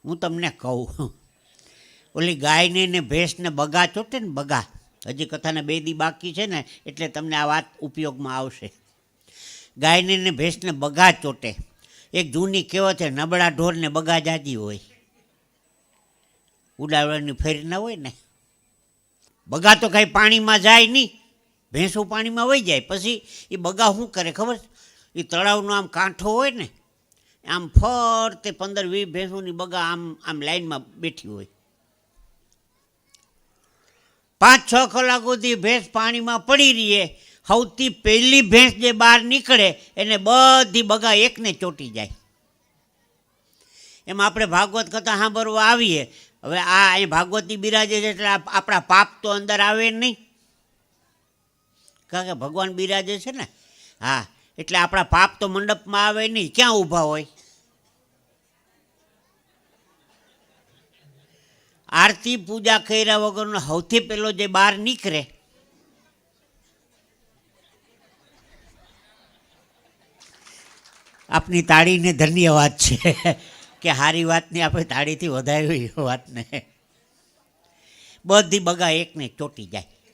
હું તમને કહું, ઓલી ગાયને ને ભેંસને બગા ચોટે ને બગા, હજી કથાને 2 દી બાકી છે ને એટલે તમને આ વાત ઉપયોગમાં આવશે. ગાયને ને ભેંસને બગા ચોટે. એક જૂની કહેવત છે, નબળા ઢોરને બગા જાજી હોય. ઉડાવવાની ફેર ના હોય ને. બગા તો કાંઈ પાણીમાં જાય નહીં, ભેંસો પાણીમાં વહી જાય. પછી એ બગા શું કરે ખબર? એ તળાવનો આમ કાંઠો હોય ને, આમ ફરતે 15-20 ભેંસોની બગા આમ આમ લાઈનમાં બેઠી હોય. 5-6 કલાક સુધી ભેંસ પાણીમાં પડી રહીએ. સૌથી પહેલી ભેંસ જે બહાર નીકળે એને બધી બગા એકને ચોંટી જાય. એમાં આપણે ભાગવત કથા સાંભળવા આવીએ. હવે આ અહીં ભાગવતી બિરાજે છે એટલે આપણા પાપ તો અંદર આવે નહીં, કારણ કે ભગવાન બિરાજે છે ને. હા, એટલે આપણા પાપ તો મંડપમાં આવે નહીં. ક્યાં ઊભા હોય? આરતી પૂજા કર્યા વગરનો સૌથી પહેલો જે બહાર નીકળે આપની તાળીને ધન્યવાદ છે કે સારી વાતની આપણે તાળીથી વધાવી વાતને. બધી બગા એકને ચોંટી જાય.